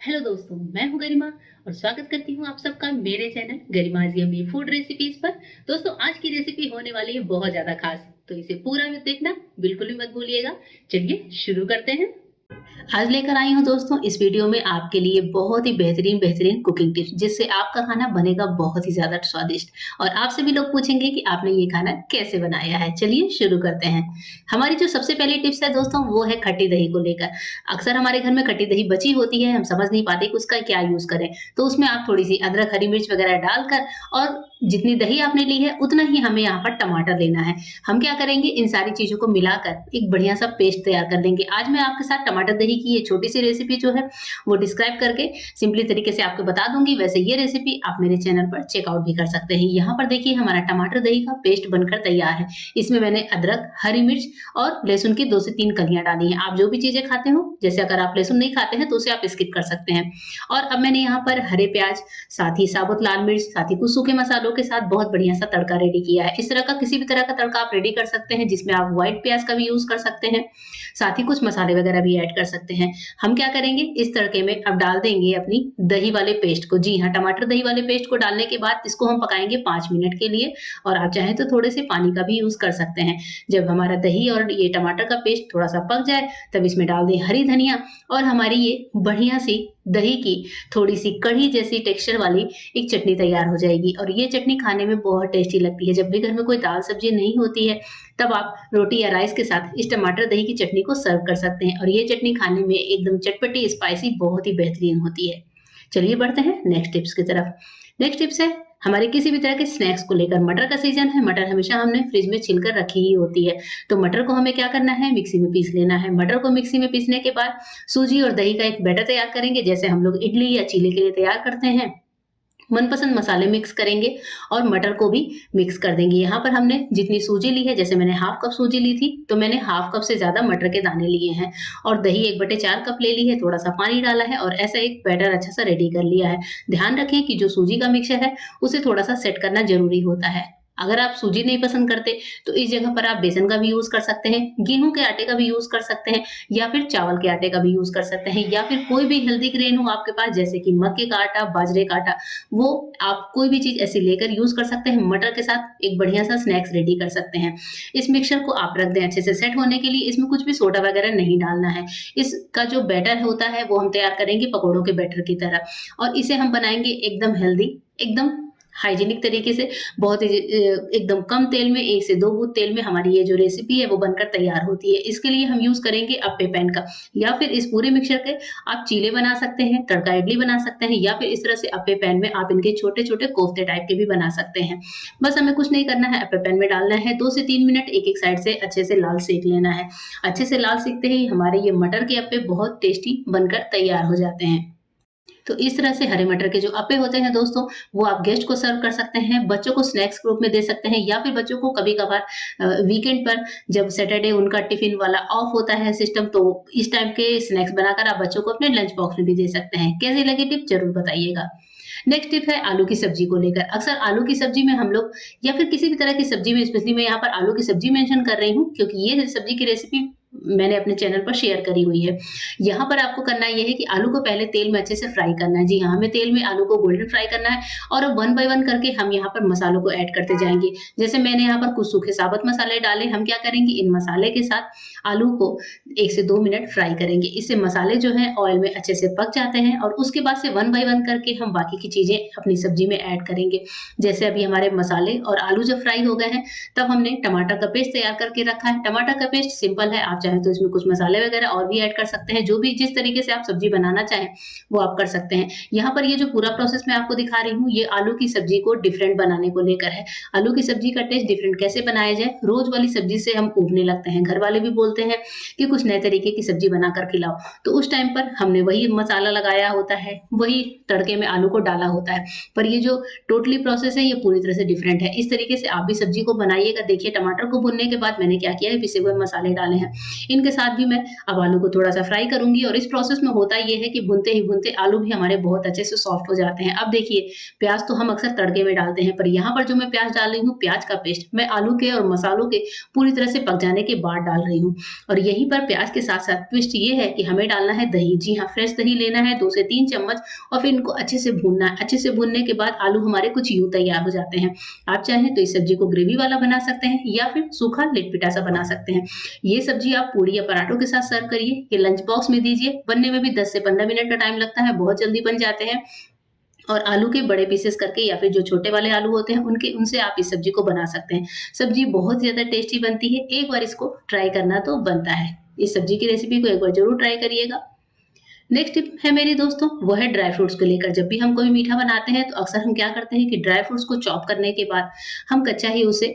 Hello दोस्तों, मैं हूं गरिमा और स्वागत करती हूं आप सबका मेरे चैनल गरिमाज यम्मी फूड रेसिपीज पर। दोस्तों, आज की रेसिपी होने वाली है बहुत ज्यादा खास, तो इसे पूरा मत देखना, बिल्कुल भी मत भूलिएगा। चलिए शुरू करते हैं। आज लेकर आई हूँ दोस्तों इस वीडियो में आपके लिए बहुत ही बेहतरीन कुकिंग टिप्स, जिससे आपका खाना बनेगा बहुत ही ज्यादा स्वादिष्ट और आपसे भी लोग पूछेंगे कि आपने ये खाना कैसे बनाया है। चलिए शुरू करते हैं। हमारी जो सबसे पहली टिप्स है दोस्तों, वो है खट्टी दही को लेकर। अक्सर हमारे घर में खट्टी दही बची होती है, हम समझ नहीं पाते कि उसका क्या यूज करें। तो उसमें आप थोड़ी सी अदरक, हरी मिर्च वगैरह डालकर, और जितनी दही आपने ली है उतना ही हमें यहाँ पर टमाटर लेना है। हम क्या करेंगे, इन सारी चीजों को मिलाकर एक बढ़िया सा पेस्ट तैयार कर देंगे। आज मैं आपके साथ टमाटर दही की ये छोटी सी रेसिपी जो है वो डिस्क्राइब करके सिंपली तरीके से आपको बता दूंगी। वैसे ये रेसिपी आप मेरे चैनल पर चेकआउट भी कर सकते हैं। यहाँ पर देखिए हमारा टमाटर दही का पेस्ट बनकर तैयार है। इसमें मैंने अदरक, हरी मिर्च और लहसुन की 2 से 3 कलियां डाली हैं। आप जो भी चीजें खाते हो, जैसे अगर आप लहसुन नहीं खाते हैं तो उसे आप स्किप कर सकते हैं। और अब मैंने यहाँ पर हरे प्याज, साथ ही साबुत लाल मिर्च, साथ ही कुछ सूखे मसालों के साथ बहुत बढ़िया सा तड़का रेडी किया है। इस तरह का किसी भी तरह का तड़का आप रेडी कर सकते हैं, जिसमें आप व्हाइट प्याज का भी यूज कर सकते हैं, साथ ही कुछ मसाले वगैरह भी ऐड कर सकते हैं। हम क्या करेंगे, इस तड़के में अब डाल देंगे अपनी दही वाले पेस्ट को। जी हाँ, टमाटर दही वाले पेस्ट को डालने के बाद इसको हम पकाएंगे 5 मिनट के लिए, और आप चाहें तो थोड़े से पानी का भी यूज कर सकते हैं। जब हमारा दही और ये टमाटर का पेस्ट थोड़ा सा पक जाए, तब इसमें डाल दें हरी धनिया, और हमारी ये बढ़िया सी दही की थोड़ी सी कढ़ी जैसी टेक्सचर वाली एक चटनी तैयार हो जाएगी। और ये चटनी खाने में बहुत टेस्टी लगती है। जब भी घर में कोई दाल सब्जी नहीं होती है, तब आप रोटी या राइस के साथ इस टमाटर दही की चटनी को सर्व कर सकते हैं। और ये चटनी खाने में एकदम चटपटी, स्पाइसी, बहुत ही बेहतरीन होती है। चलिए बढ़ते हैं नेक्स्ट टिप्स की तरफ। नेक्स्ट टिप्स है हमारे किसी भी तरह के स्नैक्स को लेकर। मटर का सीजन है, मटर हमेशा हमने फ्रिज में छिलकर रखी ही होती है। तो मटर को हमें क्या करना है, मिक्सी में पीस लेना है। मटर को मिक्सी में पीसने के बाद सूजी और दही का एक बैटर तैयार करेंगे, जैसे हम लोग इडली या चीले के लिए तैयार करते हैं। मनपसंद मसाले मिक्स करेंगे और मटर को भी मिक्स कर देंगे। यहाँ पर हमने जितनी सूजी ली है, जैसे मैंने हाफ कप सूजी ली थी, तो मैंने हाफ कप से ज्यादा मटर के दाने लिए हैं। और दही 1/4 कप ले ली है, थोड़ा सा पानी डाला है और ऐसा एक बैटर अच्छा सा रेडी कर लिया है। ध्यान रखें कि जो सूजी का मिक्सचर है उसे थोड़ा सा सेट करना जरूरी होता है। अगर आप सूजी नहीं पसंद करते तो इस जगह पर आप बेसन का भी यूज कर सकते हैं, गेहूं के आटे का भी यूज कर सकते हैं, या फिर चावल के आटे का भी यूज कर सकते हैं, या फिर कोई भी हेल्दी ग्रेन हो आपके पास, जैसे कि मक्के का आटा, बाजरे का आटा, वो आप कोई भी चीज ऐसी लेकर यूज कर सकते हैं। मटर के साथ एक बढ़िया सा स्नैक्स रेडी कर सकते हैं। इस मिक्सचर को आप रख दें अच्छे से सेट होने के लिए। इसमें कुछ भी सोडा वगैरह नहीं डालना है। इसका जो बैटर होता है वो हम तैयार करेंगे पकौड़ों के बैटर की तरह, और इसे हम बनाएंगे एकदम हेल्दी, एकदम हाइजीनिक तरीके से। बहुत ही एकदम कम तेल में, 1 से 2 बूंद तेल में हमारी ये जो रेसिपी है वो बनकर तैयार होती है। इसके लिए हम यूज करेंगे अप्पे पैन का, या फिर इस पूरे मिक्सचर के आप चीले बना सकते हैं, तड़का इडली बना सकते हैं, या फिर इस तरह से अप्पे पैन में आप इनके छोटे छोटे कोफ्ते टाइप के भी बना सकते हैं। बस हमें कुछ नहीं करना है, अप्पे पैन में डालना है, 2 से 3 मिनट एक एक साइड से अच्छे से लाल सेक लेना है। अच्छे से लाल सेकते ही हमारे ये मटर के अप्पे बहुत टेस्टी बनकर तैयार हो जाते हैं। तो इस तरह से हरे मटर के जो अप्पे होते हैं दोस्तों, वो आप गेस्ट को सर्व कर सकते हैं, बच्चों को स्नैक्स ग्रुप में दे सकते हैं, या फिर बच्चों को कभी-कभार वीकेंड पर, जब सैटरडे उनका टिफिन वाला ऑफ होता है सिस्टम, तो इस टाइप के स्नैक्स बनाकर आप बच्चों को अपने लंच बॉक्स में भी दे सकते हैं। कैसी लगी टिप जरूर बताइएगा। नेक्स्ट टिप है आलू की सब्जी को लेकर। अक्सर आलू की सब्जी में हम लोग, या फिर किसी भी तरह की सब्जी में, स्पेशली मैं यहाँ पर आलू की सब्जी मेंशन कर रही हूँ क्योंकि ये सब्जी की रेसिपी मैंने अपने चैनल पर शेयर करी हुई है। यहाँ पर आपको करना ये है कि आलू को पहले तेल में अच्छे से फ्राई करना है। जी हाँ, हमें तेल में आलू को गोल्डन फ्राई करना है, और अब 1 बाय 1 करके हम यहाँ पर मसालों को ऐड करते जाएंगे। जैसे मैंने यहाँ पर कुछ सूखे साबुत मसाले डाले। हम क्या करेंगे, इन मसाले के साथ आलू को 1 से 2 मिनट फ्राई करेंगे। इससे मसाले जो है ऑयल में अच्छे से पक जाते हैं, और उसके बाद से 1 बाय 1 करके हम बाकी की चीजें अपनी सब्जी में ऐड करेंगे। जैसे अभी हमारे मसाले और आलू जब फ्राई हो गए हैं, तब हमने टमाटर का पेस्ट तैयार करके रखा है। टमाटर का पेस्ट सिंपल है, आप चाहें तो इसमें कुछ मसाले वगैरह और भी ऐड कर सकते हैं। जो भी जिस तरीके से आप सब्जी बनाना चाहें वो आप कर सकते हैं। यहाँ पर ये जो पूरा प्रोसेस मैं आपको दिखा रही हूँ, ये आलू की सब्जी को डिफरेंट बनाने को लेकर है। आलू की सब्जी का टेस्ट डिफरेंट कैसे बनाया जाए, रोज वाली सब्जी से हम ऊबने लगते हैं, घर वाले भी बोलते हैं कि कुछ नए तरीके की सब्जी बनाकर खिलाओ। तो उस टाइम पर हमने वही मसाला लगाया होता है, वही तड़के में आलू को डाला होता है, पर ये जो टोटली प्रोसेस है ये पूरी तरह से डिफरेंट है। इस तरीके से आप भी सब्जी को बनाइएगा। देखिए, टमाटर को भूनने के बाद मैंने क्या किया है, पिसे हुए मसाले डाले हैं, इनके साथ भी मैं अब आलू को थोड़ा सा फ्राई करूंगी और इस प्रोसेस में होता ये है कि भुनते ही भुनते आलू भी हमारे बहुत अच्छे से सॉफ्ट हो जाते हैं। अब देखिए, प्याज तो हम अक्सर तड़के में डालते हैं, पर यहाँ पर जो मैं प्याज डाल रही हूँ, प्याज का पेस्ट मैं आलू के और मसालों के पूरी तरह से पक जाने के बाद डाल रही हूँ। और यहीं पर प्याज के साथ साथ ट्विस्ट ये है कि हमें डालना है दही। जी हाँ, फ्रेश दही लेना है 2 से 3 चम्मच और फिर इनको अच्छे से भूनना है। अच्छे से भूनने के बाद आलू हमारे कुछ यूं तैयार हो जाते हैं। आप चाहें तो इस सब्जी को ग्रेवी वाला बना सकते हैं या फिर सूखा लिटपिटा सा बना सकते हैं। ये सब्जी आप पूरी या पराठों के साथ सर्व करिए, ये लंच बॉक्स में दीजिए। बनने में भी 10 से 15 मिनट का टाइम लगता है, बहुत जल्दी बन जाते हैं। और आलू के बड़े पीसेस करके या फिर जो छोटे वाले आलू होते हैं उनके उनसे आप इस सब्जी को बना सकते हैं। सब्जी बहुत ज्यादा टेस्टी बनती है, एक बार इसको ट्राई करना तो बनता है। इस सब्जी की रेसिपी को एक बार जरूर ट्राई करिएगा। नेक्स्ट टिप है मेरी दोस्तों, वो है ड्राई फ्रूट्स को लेकर। जब भी हम कोई मीठा बनाते हैं तो अक्सर हम क्या करते हैं कि ड्राई फ्रूट्स को चॉप करने के बाद हम कच्चा ही उसे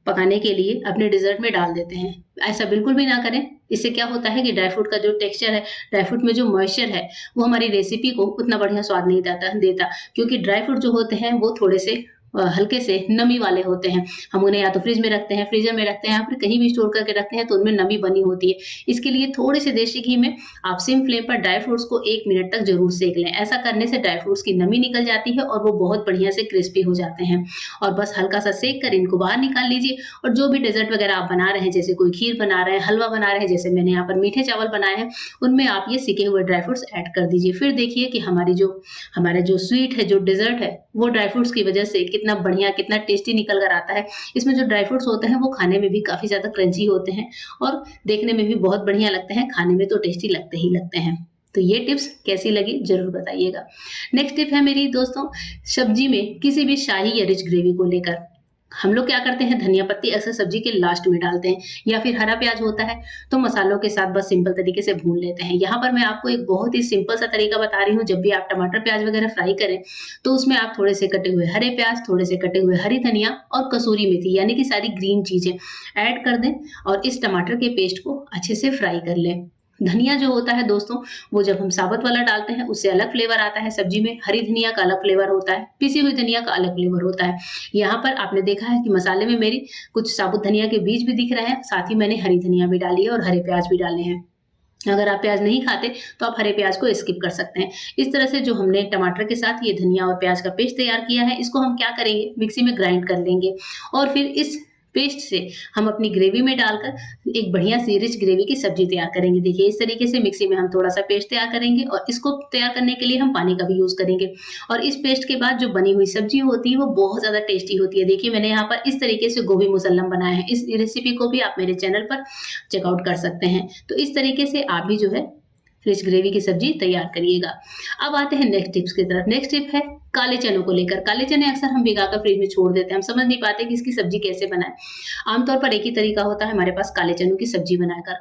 पकाने के लिए अपने डिजर्ट में डाल देते हैं। ऐसा बिल्कुल भी ना करें। इससे क्या होता है कि ड्राई फ्रूट का जो टेक्सचर है, ड्राई फ्रूट में जो मॉइस्चर है, वो हमारी रेसिपी को उतना बढ़िया स्वाद नहीं देता क्योंकि ड्राई फ्रूट जो होते हैं वो थोड़े से हल्के से नमी वाले होते हैं। हम उन्हें या तो फ्रिज में रखते हैं, फ्रीजर में रखते हैं या फिर कहीं भी स्टोर करके रखते हैं तो उनमें नमी बनी होती है। इसके लिए थोड़े से देसी घी में आप सिम फ्लेम पर ड्राई फ्रूट्स को 1 मिनट तक जरूर सेक लें। ऐसा करने से ड्राई फ्रूट्स की नमी निकल जाती है और वो बहुत बढ़िया से क्रिस्पी हो जाते हैं। और बस हल्का सा सेक कर इनको बाहर निकाल लीजिए और जो भी डेजर्ट वगैरह आप बना रहे हैं, जैसे कोई खीर बना रहे हैं, हलवा बना रहे हैं, जैसे मैंने यहाँ पर मीठे चावल बनाए हैं, उनमें आप ये सिके हुए ड्राई फ्रूट्स ऐड कर दीजिए। फिर देखिए कि हमारा जो स्वीट है, जो डेजर्ट है, वो ड्राई फ्रूट्स की वजह से कितना बढ़िया, कितना टेस्टी निकल कर आता है। इसमें जो ड्राई फ्रूट्स होते हैं वो खाने में भी काफी ज्यादा क्रंची होते हैं और देखने में भी बहुत बढ़िया लगते हैं, खाने में तो टेस्टी लगते ही लगते हैं। तो ये टिप्स कैसी लगी जरूर बताइएगा। नेक्स्ट टिप है मेरी दोस्तों, सब्जी में किसी भी शाही या रिच ग्रेवी को लेकर हम लोग क्या करते हैं, धनिया पत्ती अक्सर सब्जी के लास्ट में डालते हैं या फिर हरा प्याज होता है तो मसालों के साथ बस सिंपल तरीके से भून लेते हैं। यहाँ पर मैं आपको एक बहुत ही सिंपल सा तरीका बता रही हूँ। जब भी आप टमाटर प्याज वगैरह फ्राई करें तो उसमें आप थोड़े से कटे हुए हरे प्याज, थोड़े से कटे हुए हरी धनिया और कसूरी मेथी यानी कि सारी ग्रीन चीजें ऐड कर दें और इस टमाटर के पेस्ट को अच्छे से फ्राई कर लें। धनिया जो होता है दोस्तों, वो जब हम साबुत वाला डालते हैं उससे अलग फ्लेवर आता है सब्जी में। हरी धनिया का अलग फ्लेवर होता है, पिसी हुई धनिया का अलग फ्लेवर होता है। यहाँ पर आपने देखा है कि मसाले में मेरी कुछ साबुत धनिया के बीज भी दिख रहे हैं, साथ ही मैंने हरी धनिया भी डाली है और हरे प्याज भी डाले हैं। अगर आप प्याज नहीं खाते तो आप हरे प्याज को स्किप कर सकते हैं। इस तरह से जो हमने टमाटर के साथ ये धनिया और प्याज का पेस्ट तैयार किया है, इसको हम क्या करेंगे, मिक्सी में ग्राइंड कर लेंगे और फिर इस पेस्ट से हम अपनी ग्रेवी में डालकर एक बढ़िया सी रिच ग्रेवी की सब्जी तैयार करेंगे। देखिए इस तरीके से मिक्सी में हम थोड़ा सा पेस्ट तैयार करेंगे और इसको तैयार करने के लिए हम पानी का भी यूज करेंगे। और इस पेस्ट के बाद जो बनी हुई सब्जी होती है वो बहुत ज्यादा टेस्टी होती है। देखिए मैंने यहाँ पर इस तरीके से गोभी मुसल्लम बनाया है। इस रेसिपी को भी आप मेरे चैनल पर चेकआउट कर सकते हैं। तो इस तरीके से आप भी जो है रिच ग्रेवी की सब्जी तैयार करिएगा। अब आते हैं नेक्स्ट टिप्स की तरफ। नेक्स्ट टिप है काले चनों को लेकर। काले चने अक्सर हम भिगाकर फ्रिज में छोड़ देते हैं, हम समझ नहीं पाते कि इसकी सब्जी कैसे बनाएं। आमतौर पर एक ही तरीका होता है हमारे पास काले चनों की सब्जी बनाकर।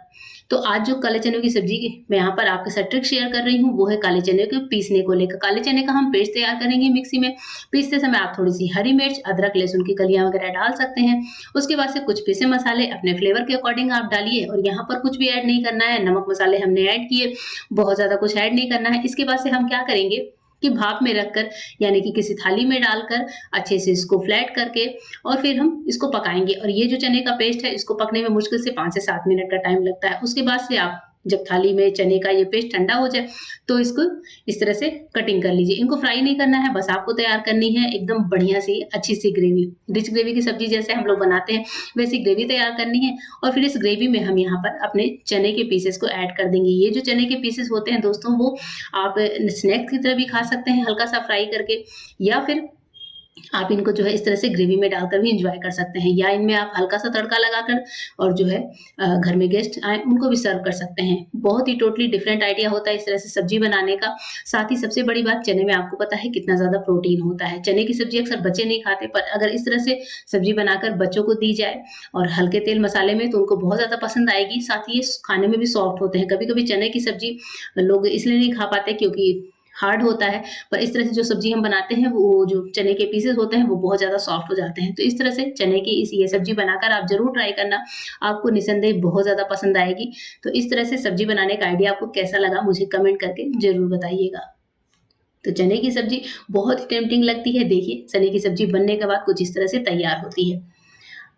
तो आज जो काले चनों की सब्जी मैं यहाँ पर आपके साथ ट्रिक शेयर कर रही हूँ वो है काले चने को पीसने को लेकर। काले चने का हम पेस्ट तैयार करेंगे मिक्सी में। पीसते समय आप थोड़ी सी हरी मिर्च, अदरक, लहसुन की कलियां वगैरह डाल सकते हैं। उसके बाद से कुछ पीसे मसाले अपने फ्लेवर के अकॉर्डिंग आप डालिए और यहाँ पर कुछ भी ऐड नहीं करना है। नमक मसाले हमने ऐड किए, बहुत ज्यादा कुछ ऐड नहीं करना है। इसके बाद से हम क्या करेंगे कि भाप में रखकर यानी कि किसी थाली में डालकर अच्छे से इसको फ्लैट करके और फिर हम इसको पकाएंगे। और ये जो चने का पेस्ट है इसको पकने में मुश्किल से 5 से 7 मिनट का टाइम लगता है। उसके बाद से आप जब थाली में चने का ये पेस्ट ठंडा हो जाए तो इसको इस तरह से कटिंग कर लीजिए। इनको फ्राई नहीं करना है, बस आपको तैयार करनी है एकदम बढ़िया सी अच्छी सी ग्रेवी। रिच ग्रेवी की सब्जी जैसे हम लोग बनाते हैं वैसी ग्रेवी तैयार करनी है। और फिर इस ग्रेवी में हम यहाँ पर अपने चने के पीसेस को ऐड कर देंगे। ये जो चने के पीसेस होते हैं दोस्तों वो आप स्नैक्स की तरह भी खा सकते हैं हल्का सा फ्राई करके, या फिर आप इनको जो है इस तरह से ग्रेवी में डालकर भी एंजॉय कर सकते हैं, या इनमें आप हल्का सा तड़का लगाकर और जो है घर में गेस्ट आए उनको भी सर्व कर सकते हैं। बहुत ही टोटली डिफरेंट आइडिया होता है इस तरह से सब्जी बनाने का। साथ ही सबसे बड़ी बात, चने में आपको पता है कितना ज्यादा प्रोटीन होता है। चने की सब्जी अक्सर बच्चे नहीं खाते, पर अगर इस तरह से सब्जी बनाकर बच्चों को दी जाए और हल्के तेल मसाले में तो उनको बहुत ज्यादा पसंद आएगी। साथ ही ये खाने में भी सॉफ्ट होते हैं। कभी कभी चने की सब्जी लोग इसलिए नहीं खा पाते क्योंकि हार्ड होता है, पर इस तरह से जो सब्जी हम बनाते हैं वो जो चने के पीसेस होते हैं वो बहुत ज्यादा सॉफ्ट हो जाते हैं। तो इस तरह से चने की ये सब्जी बनाकर आप जरूर ट्राई करना, आपको निसंदेह बहुत ज्यादा पसंद आएगी। तो इस तरह से सब्जी बनाने का आइडिया आपको कैसा लगा मुझे कमेंट करके जरूर बताइएगा। तो चने की सब्जी बहुत ही टेम्पटिंग लगती है। देखिए चने की सब्जी बनने के बाद कुछ इस तरह से तैयार होती है।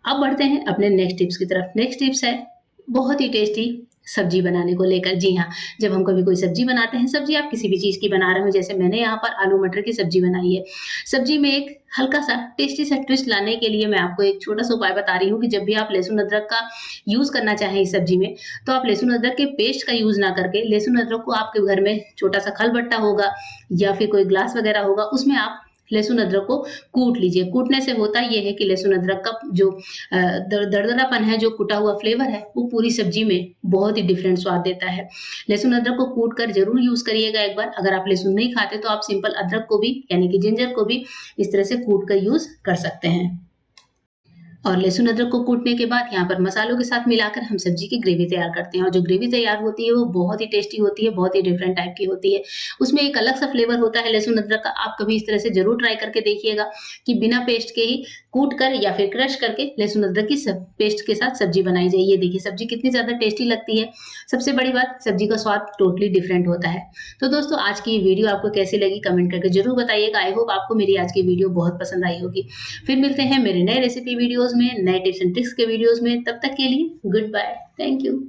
अब बढ़ते हैं अपने नेक्स्ट टिप्स की तरफ। नेक्स्ट टिप्स है बहुत ही टेस्टी सब्जी बनाने को लेकर। जी हाँ, जब हम कभी कोई सब्जी बनाते हैं, सब्जी आप किसी भी चीज़ की बना रहे हो, जैसे मैंने यहाँ पर आलू मटर की सब्जी बनाई है। सब्जी में एक हल्का-सा टेस्टी सा ट्विस्ट लाने के लिए मैं आपको एक छोटा-सा उपाय बता रही हूँ कि जब भी आप लहसुन अदरक का यूज़ करना चाहें इस सब्जी में, तो आप लहसुन अदरक के पेस्ट का यूज़ ना करके लहसुन अदरक को आपके घर में छोटा-सा खलबट्टा होगा या फिर कोई ग्लास वगैरह होगा, उसमें आप लहसुन अदरक को कूट लीजिए। कूटने से होता ये है कि लहसुन अदरक का जो दरदरापन है, जो कुटा हुआ फ्लेवर है, वो पूरी सब्जी में बहुत ही डिफरेंट स्वाद देता है। लहसुन अदरक को कूट कर ज़रूर यूज़ करिएगा एक बार। अगर आप लहसुन नहीं खाते तो आप सिंपल अदरक को भी यानी कि जिंजर को भी इस तरह से कूट कर यूज़ कर सकते हैं। और लहसुन अदरक को कूटने के बाद यहाँ पर मसालों के साथ मिलाकर हम सब्जी की ग्रेवी तैयार करते हैं और जो ग्रेवी तैयार होती है वो बहुत ही टेस्टी होती है, बहुत ही डिफरेंट टाइप की होती है। उसमें एक अलग सा फ्लेवर होता है लहसुन अदरक का। आप कभी इस तरह से ज़रूर ट्राई करके देखिएगा कि बिना पेस्ट के ही कूट कर या फिर क्रश करके लहसुन अदरक की सब पेस्ट के साथ सब्जी बनाई जाए। ये देखिए सब्जी कितनी ज़्यादा टेस्टी लगती है। सबसे बड़ी बात सब्जी का स्वाद टोटली डिफरेंट होता है। तो दोस्तों आज की ये वीडियो आपको कैसी लगी कमेंट करके ज़रूर बताइएगा। आई होप आपको मेरी आज की वीडियो बहुत पसंद आई होगी। फिर मिलते हैं मेरे नए रेसिपी वीडियोज़ में, नए टिप्स एंड ट्रिक्स के वीडियोज़ में। तब तक के लिए गुड बाय। Thank you.